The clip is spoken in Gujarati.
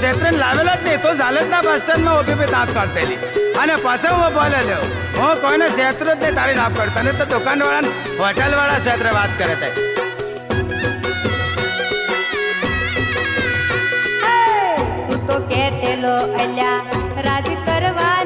ક્ષેત્રને લાવેલો જ નહીં તો ચાલે જ ના બસ સ્ટેન્ડમાં ઊભી બી દાંત કાઢતેલી અને પાછો હું બોલે લ્યો હું કોઈને ક્ષેત્ર જ નહીં તારી નાપ કરતા ને તો દુકાનવાળા હોટલવાળા ક્ષેત્ર વાત કરે તે તું તો કે તેલો અલ્યા રાજ કરવા